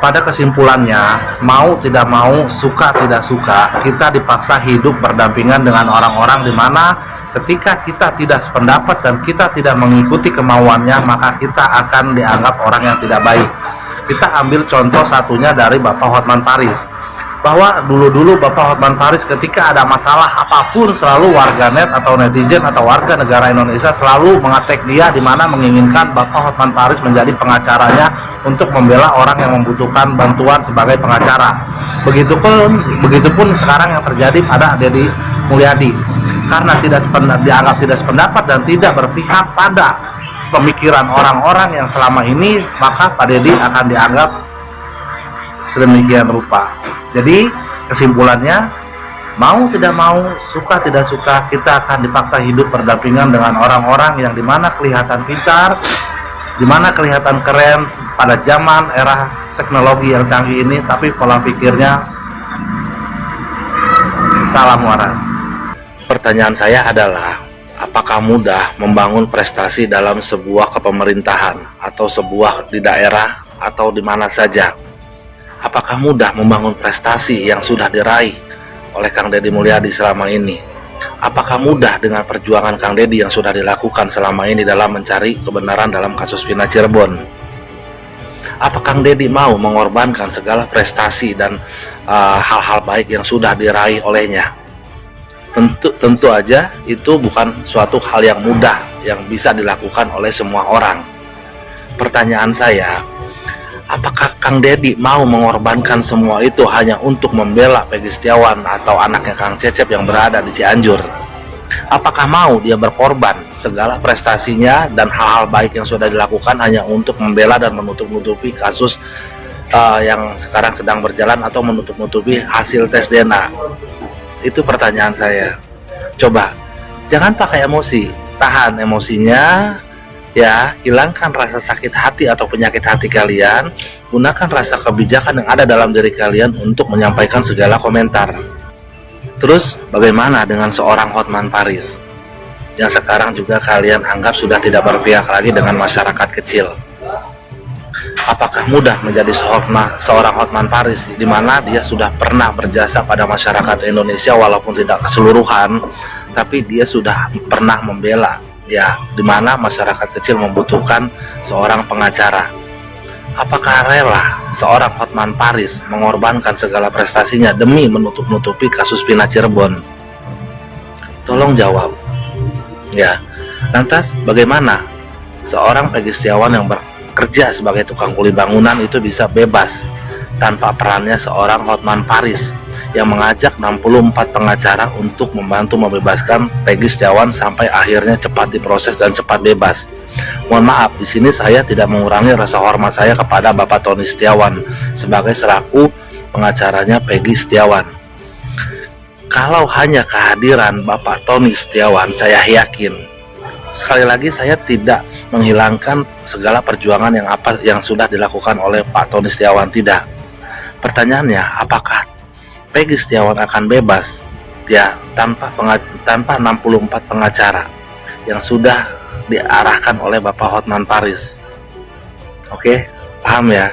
Pada kesimpulannya, mau tidak mau, suka tidak suka, kita dipaksa hidup berdampingan dengan orang-orang di mana ketika kita tidak sependapat dan kita tidak mengikuti kemauannya, maka kita akan dianggap orang yang tidak baik. Kita ambil contoh satunya dari Bapak Hotman Paris, bahwa dulu-dulu Bapak Hotman Paris ketika ada masalah apapun selalu warganet atau netizen atau warga negara Indonesia selalu mengatek dia, di mana menginginkan Bapak Hotman Paris menjadi pengacaranya untuk membela orang yang membutuhkan bantuan sebagai pengacara. Begitupun sekarang yang terjadi pada Deddy Mulyadi, karena dianggap tidak sependapat dan tidak berpihak pada pemikiran orang-orang yang selama ini, maka Pak Deddy akan dianggap sedemikian rupa. Jadi kesimpulannya, mau tidak mau, suka tidak suka, kita akan dipaksa hidup berdampingan dengan orang-orang yang dimana kelihatan pintar, dimana kelihatan keren pada zaman era teknologi yang canggih ini, tapi pola pikirnya salah waras. Pertanyaan saya adalah, apakah mudah membangun prestasi dalam sebuah kepemerintahan atau sebuah di daerah atau di mana saja? Apakah mudah membangun prestasi yang sudah diraih oleh Kang Deddy Mulyadi selama ini? Apakah mudah dengan perjuangan Kang Deddy yang sudah dilakukan selama ini dalam mencari kebenaran dalam kasus Vina Cirebon? Apa Kang Deddy mau mengorbankan segala prestasi dan hal-hal baik yang sudah diraih olehnya? Tentu aja itu bukan suatu hal yang mudah yang bisa dilakukan oleh semua orang. Pertanyaan saya, apakah Kang Deddy mau mengorbankan semua itu hanya untuk membela Peggy Setiawan atau anaknya Kang Cecep yang berada di Cianjur? Apakah mau dia berkorban segala prestasinya dan hal-hal baik yang sudah dilakukan hanya untuk membela dan menutup-nutupi kasus yang sekarang sedang berjalan atau menutup-nutupi hasil tes DNA? Itu pertanyaan saya. Coba, jangan pakai emosi, tahan emosinya. Ya, hilangkan rasa sakit hati atau penyakit hati kalian, gunakan rasa kebijakan yang ada dalam diri kalian untuk menyampaikan segala komentar. Terus, bagaimana dengan seorang Hotman Paris yang sekarang juga kalian anggap sudah tidak berpihak lagi dengan masyarakat kecil? Apakah mudah menjadi seorang Hotman Paris di mana dia sudah pernah berjasa pada masyarakat Indonesia walaupun tidak keseluruhan, tapi dia sudah pernah membela, ya, di mana masyarakat kecil membutuhkan seorang pengacara? Apakah rela seorang Hotman Paris mengorbankan segala prestasinya demi menutup-nutupi kasus Vina Cirebon? Tolong jawab. Ya, lantas bagaimana seorang Peggy Setiawan yang bekerja sebagai tukang kuli bangunan itu bisa bebas tanpa perannya seorang Hotman Paris yang mengajak 64 pengacara untuk membantu membebaskan Peggy Setiawan sampai akhirnya cepat diproses dan cepat bebas? Mohon maaf, di sini saya tidak mengurangi rasa hormat saya kepada Bapak Tony Setiawan sebagai selaku pengacaranya Peggy Setiawan. Kalau hanya kehadiran Bapak Tony Setiawan, saya yakin, sekali lagi saya tidak menghilangkan segala perjuangan yang sudah dilakukan oleh Pak Tony Setiawan, tidak. Pertanyaannya, apakah Peggy Setiawan akan bebas, ya, tanpa 64 pengacara yang sudah diarahkan oleh Bapak Hotman Paris? Oke, paham ya?